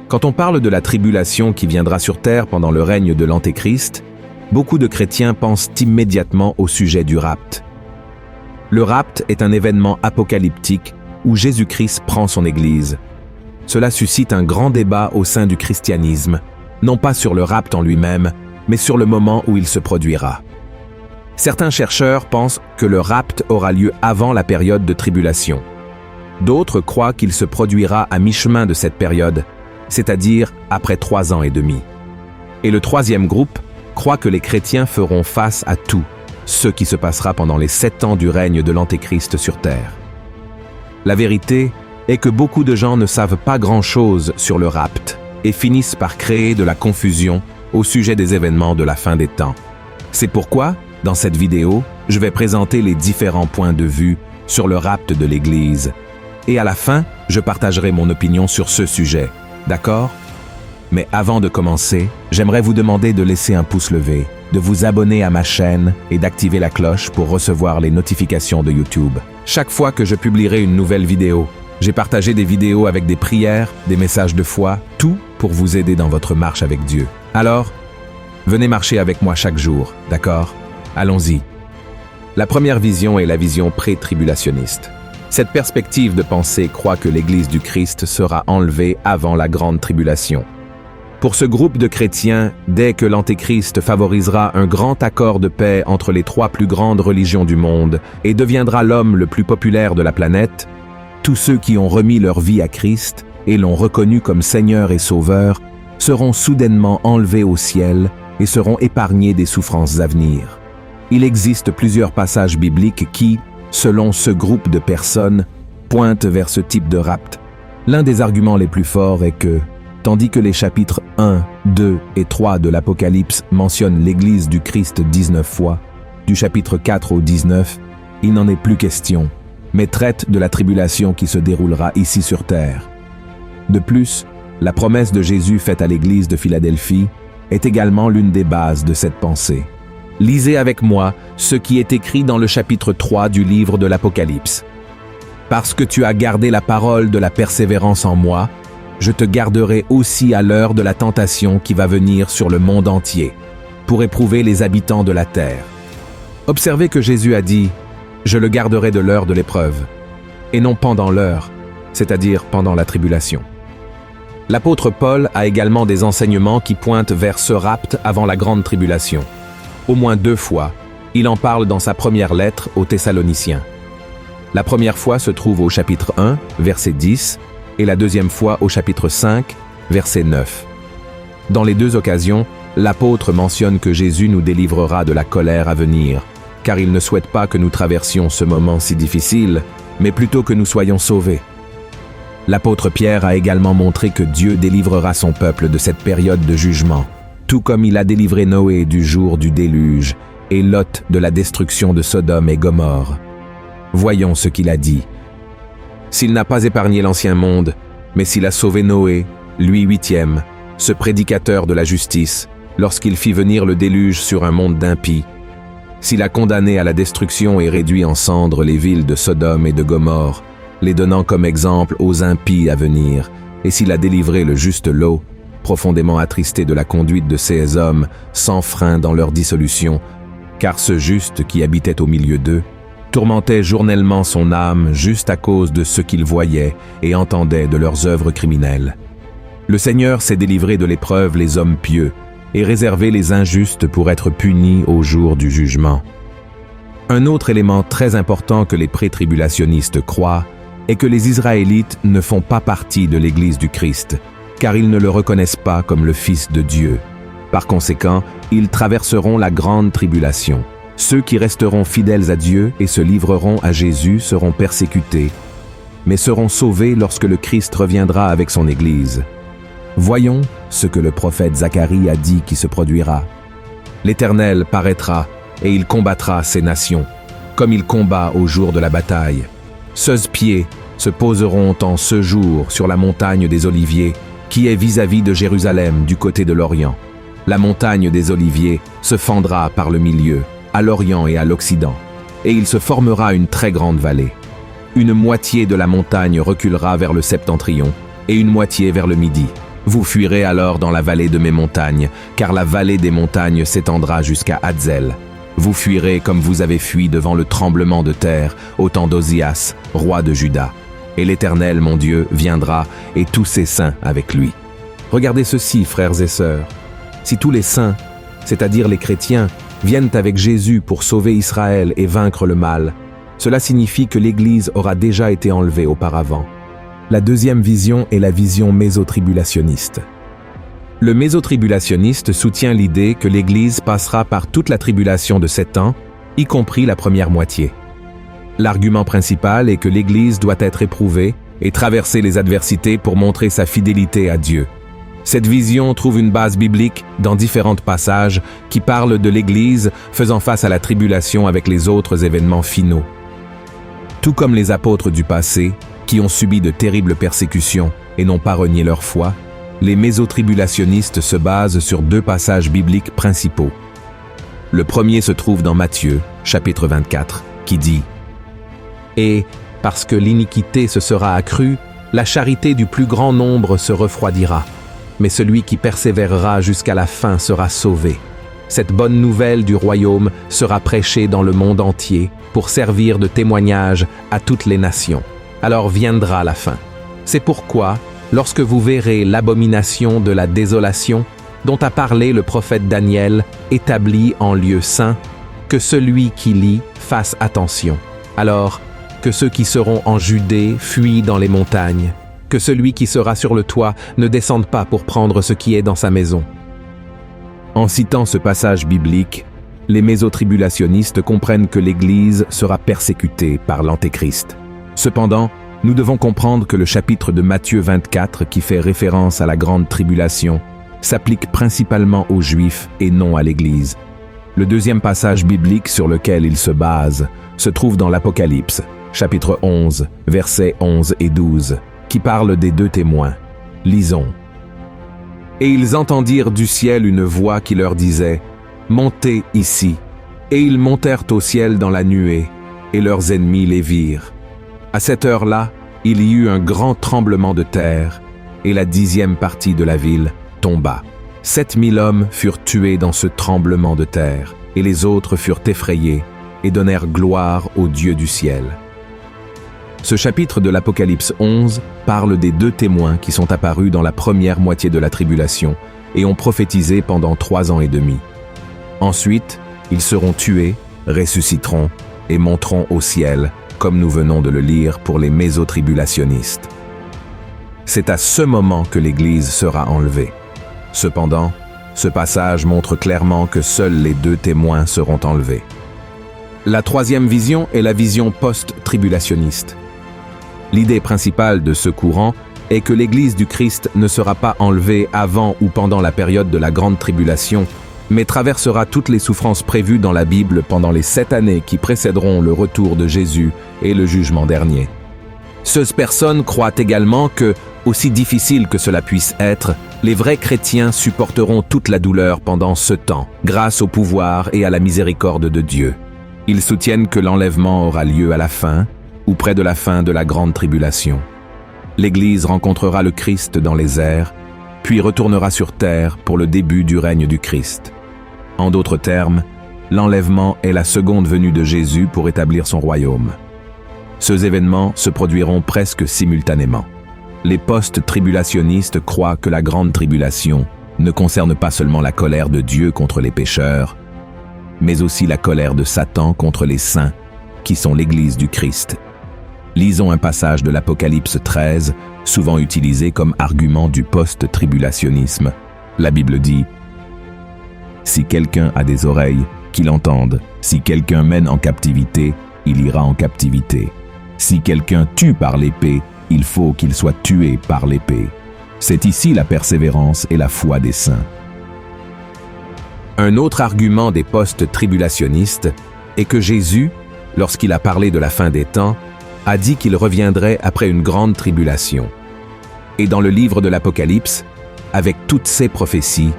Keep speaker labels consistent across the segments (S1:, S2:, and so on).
S1: Quand on parle de la tribulation qui viendra sur terre pendant le règne de l'Antéchrist, beaucoup de chrétiens pensent immédiatement au sujet du rapt. Le rapt est un événement apocalyptique où Jésus-Christ prend son Église. Cela suscite un grand débat au sein du christianisme, non pas sur le rapt en lui-même, mais sur le moment où il se produira. Certains chercheurs pensent que le rapt aura lieu avant la période de tribulation. D'autres croient qu'il se produira à mi-chemin de cette période, c'est-à-dire après 3 ans et demi. Et le troisième groupe croit que les chrétiens feront face à tout, ce qui se passera pendant les 7 ans du règne de l'Antéchrist sur terre. La vérité est que beaucoup de gens ne savent pas grand-chose sur le rapt et finissent par créer de la confusion au sujet des événements de la fin des temps. C'est pourquoi, dans cette vidéo, je vais présenter les différents points de vue sur le rapt de l'Église. Et à la fin, je partagerai mon opinion sur ce sujet. D'accord? Mais avant de commencer, j'aimerais vous demander de laisser un pouce levé, de vous abonner à ma chaîne et d'activer la cloche pour recevoir les notifications de YouTube. Chaque fois que je publierai une nouvelle vidéo, j'ai partagé des vidéos avec des prières, des messages de foi, tout pour vous aider dans votre marche avec Dieu. Alors, venez marcher avec moi chaque jour, d'accord? Allons-y. La première vision est la vision pré-tribulationniste. Cette perspective de pensée croit que l'Église du Christ sera enlevée avant la grande tribulation. Pour ce groupe de chrétiens, dès que l'Antéchrist favorisera un grand accord de paix entre les 3 plus grandes religions du monde et deviendra l'homme le plus populaire de la planète, tous ceux qui ont remis leur vie à Christ et l'ont reconnu comme Seigneur et Sauveur seront soudainement enlevés au ciel et seront épargnés des souffrances à venir. Il existe plusieurs passages bibliques qui, selon ce groupe de personnes, pointent vers ce type de rapt. L'un des arguments les plus forts est que, tandis que les chapitres 1, 2 et 3 de l'Apocalypse mentionnent l'Église du Christ 19 fois, du chapitre 4 au 19, il n'en est plus question, mais traitent de la tribulation qui se déroulera ici sur terre. De plus, la promesse de Jésus faite à l'Église de Philadelphie est également l'une des bases de cette pensée. Lisez avec moi ce qui est écrit dans le chapitre 3 du livre de l'Apocalypse. « Parce que tu as gardé la parole de la persévérance en moi, je te garderai aussi à l'heure de la tentation qui va venir sur le monde entier, pour éprouver les habitants de la terre. » Observez que Jésus a dit « Je le garderai de l'heure de l'épreuve », et non pendant l'heure, c'est-à-dire pendant la tribulation. L'apôtre Paul a également des enseignements qui pointent vers ce rapt avant la grande tribulation. Au moins 2 fois, il en parle dans sa première lettre aux Thessaloniciens. La première fois se trouve au chapitre 1, verset 10, et la deuxième fois au chapitre 5, verset 9. Dans les 2 occasions, l'apôtre mentionne que Jésus nous délivrera de la colère à venir, car il ne souhaite pas que nous traversions ce moment si difficile, mais plutôt que nous soyons sauvés. L'apôtre Pierre a également montré que Dieu délivrera son peuple de cette période de jugement, tout comme il a délivré Noé du jour du déluge et Lot de la destruction de Sodome et Gomorrhe. Voyons ce qu'il a dit. « S'il n'a pas épargné l'ancien monde, mais s'il a sauvé Noé, lui 8e, ce prédicateur de la justice, lorsqu'il fit venir le déluge sur un monde d'impies, s'il a condamné à la destruction et réduit en cendres les villes de Sodome et de Gomorrhe, les donnant comme exemple aux impies à venir, et s'il a délivré le juste Lot, profondément attristé de la conduite de ces hommes, sans frein dans leur dissolution, car ce juste qui habitait au milieu d'eux tourmentait journellement son âme juste à cause de ce qu'il voyait et entendait de leurs œuvres criminelles. Le Seigneur s'est délivré de l'épreuve les hommes pieux et réservé les injustes pour être punis au jour du jugement. Un autre élément très important que les pré-tribulationnistes croient est que les Israélites ne font pas partie de l'Église du Christ, car ils ne le reconnaissent pas comme le Fils de Dieu. Par conséquent, ils traverseront la grande tribulation. Ceux qui resteront fidèles à Dieu et se livreront à Jésus seront persécutés, mais seront sauvés lorsque le Christ reviendra avec son Église. Voyons ce que le prophète Zacharie a dit qui se produira. L'Éternel paraîtra et il combattra ces nations, comme il combat au jour de la bataille. 16 pieds se poseront en ce jour sur la montagne des Oliviers, qui est vis-à-vis de Jérusalem du côté de l'Orient. La montagne des Oliviers se fendra par le milieu, à l'Orient et à l'Occident, et il se formera une très grande vallée. Une moitié de la montagne reculera vers le septentrion, et une moitié vers le midi. Vous fuirez alors dans la vallée de mes montagnes, car la vallée des montagnes s'étendra jusqu'à Hadzel. Vous fuirez comme vous avez fui devant le tremblement de terre au temps d'Ozias, roi de Juda. Et l'Éternel, mon Dieu, viendra, et tous ses saints avec lui. Regardez ceci, frères et sœurs. Si tous les saints, c'est-à-dire les chrétiens, viennent avec Jésus pour sauver Israël et vaincre le mal, cela signifie que l'Église aura déjà été enlevée auparavant. La deuxième vision est la vision mésotribulationniste. Le mésotribulationniste soutient l'idée que l'Église passera par toute la tribulation de 7 ans, y compris la première moitié. L'argument principal est que l'Église doit être éprouvée et traverser les adversités pour montrer sa fidélité à Dieu. Cette vision trouve une base biblique dans différents passages qui parlent de l'Église faisant face à la tribulation avec les autres événements finaux. Tout comme les apôtres du passé, qui ont subi de terribles persécutions et n'ont pas renié leur foi, les mésotribulationnistes se basent sur 2 passages bibliques principaux. Le premier se trouve dans Matthieu, chapitre 24, qui dit « Et, parce que l'iniquité se sera accrue, la charité du plus grand nombre se refroidira, mais celui qui persévérera jusqu'à la fin sera sauvé. Cette bonne nouvelle du royaume sera prêchée dans le monde entier pour servir de témoignage à toutes les nations. Alors viendra la fin. C'est pourquoi, lorsque vous verrez l'abomination de la désolation, dont a parlé le prophète Daniel, établie en lieu saint, que celui qui lit fasse attention. Alors, que ceux qui seront en Judée fuient dans les montagnes, que celui qui sera sur le toit ne descende pas pour prendre ce qui est dans sa maison. » En citant ce passage biblique, les mésotribulationnistes comprennent que l'Église sera persécutée par l'Antéchrist. Cependant, nous devons comprendre que le chapitre de Matthieu 24, qui fait référence à la grande tribulation, s'applique principalement aux Juifs et non à l'Église. Le deuxième passage biblique sur lequel il se base se trouve dans l'Apocalypse, chapitre 11, versets 11 et 12, qui parle des 2 témoins. Lisons. « Et ils entendirent du ciel une voix qui leur disait « Montez ici. » Et ils montèrent au ciel dans la nuée, et leurs ennemis les virent. À cette heure-là, il y eut un grand tremblement de terre, et la 10e partie de la ville tomba. 7000 hommes furent tués dans ce tremblement de terre, et les autres furent effrayés, et donnèrent gloire au Dieu du ciel. Ce chapitre de l'Apocalypse 11 parle des 2 témoins qui sont apparus dans la première moitié de la tribulation et ont prophétisé pendant 3 ans et demi. Ensuite, ils seront tués, ressusciteront et monteront au ciel, comme nous venons de le lire pour les mésotribulationnistes. C'est à ce moment que l'Église sera enlevée. Cependant, ce passage montre clairement que seuls les 2 témoins seront enlevés. La troisième vision est la vision post-tribulationniste. L'idée principale de ce courant est que l'Église du Christ ne sera pas enlevée avant ou pendant la période de la grande tribulation, mais traversera toutes les souffrances prévues dans la Bible pendant les 7 années qui précéderont le retour de Jésus et le jugement dernier. Ces personnes croient également que, aussi difficile que cela puisse être, les vrais chrétiens supporteront toute la douleur pendant ce temps, grâce au pouvoir et à la miséricorde de Dieu. Ils soutiennent que l'enlèvement aura lieu à la fin, ou près de la fin de la grande tribulation. L'Église rencontrera le Christ dans les airs, puis retournera sur terre pour le début du règne du Christ. En d'autres termes, l'enlèvement est la seconde venue de Jésus pour établir son royaume. Ces événements se produiront presque simultanément. Les post-tribulationnistes croient que la grande tribulation ne concerne pas seulement la colère de Dieu contre les pécheurs, mais aussi la colère de Satan contre les saints, qui sont l'Église du Christ. Lisons un passage de l'Apocalypse 13, souvent utilisé comme argument du post-tribulationnisme. La Bible dit « Si quelqu'un a des oreilles, qu'il entende. Si quelqu'un mène en captivité, il ira en captivité. Si quelqu'un tue par l'épée, il faut qu'il soit tué par l'épée. C'est ici la persévérance et la foi des saints. » Un autre argument des post-tribulationnistes est que Jésus, lorsqu'il a parlé de la fin des temps, a dit qu'il reviendrait après une grande tribulation. Et dans le livre de l'Apocalypse, avec toutes ces prophéties,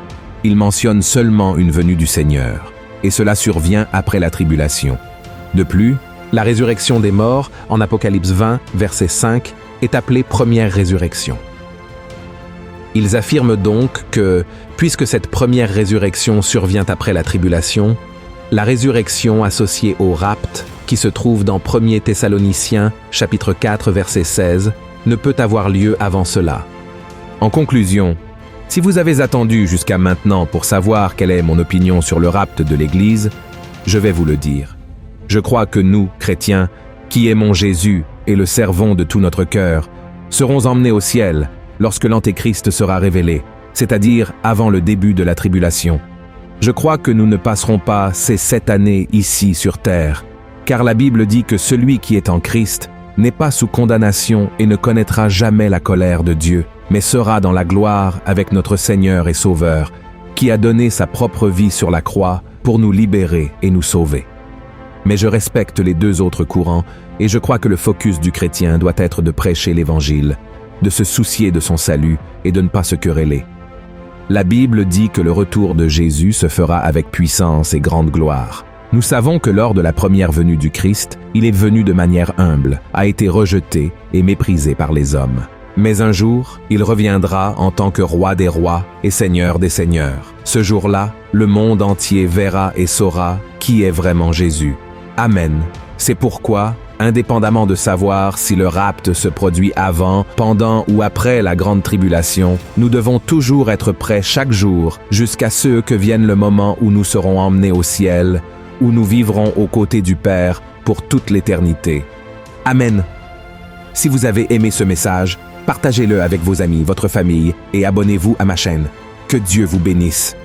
S1: il mentionne seulement une venue du Seigneur, et cela survient après la tribulation. De plus, la résurrection des morts, en Apocalypse 20, verset 5, est appelée première résurrection. Ils affirment donc que, puisque cette première résurrection survient après la tribulation, la résurrection associée au rapt, qui se trouve dans 1 Thessaloniciens, chapitre 4, verset 16, ne peut avoir lieu avant cela. En conclusion, si vous avez attendu jusqu'à maintenant pour savoir quelle est mon opinion sur le rapt de l'Église, je vais vous le dire. Je crois que nous, chrétiens, qui aimons Jésus et le servons de tout notre cœur, serons emmenés au ciel lorsque l'Antéchrist sera révélé, c'est-à-dire avant le début de la tribulation. Je crois que nous ne passerons pas ces 7 années ici sur terre, car la Bible dit que celui qui est en Christ n'est pas sous condamnation et ne connaîtra jamais la colère de Dieu, mais sera dans la gloire avec notre Seigneur et Sauveur, qui a donné sa propre vie sur la croix pour nous libérer et nous sauver. Mais je respecte les deux autres courants et je crois que le focus du chrétien doit être de prêcher l'Évangile, de se soucier de son salut et de ne pas se quereller. La Bible dit que le retour de Jésus se fera avec puissance et grande gloire. Nous savons que lors de la première venue du Christ, il est venu de manière humble, a été rejeté et méprisé par les hommes. Mais un jour, il reviendra en tant que roi des rois et seigneur des seigneurs. Ce jour-là, le monde entier verra et saura qui est vraiment Jésus. Amen. C'est pourquoi, indépendamment de savoir si le rapt se produit avant, pendant ou après la grande tribulation, nous devons toujours être prêts chaque jour jusqu'à ce que vienne le moment où nous serons emmenés au ciel, où nous vivrons aux côtés du Père pour toute l'éternité. Amen. Si vous avez aimé ce message, partagez-le avec vos amis, votre famille et abonnez-vous à ma chaîne. Que Dieu vous bénisse.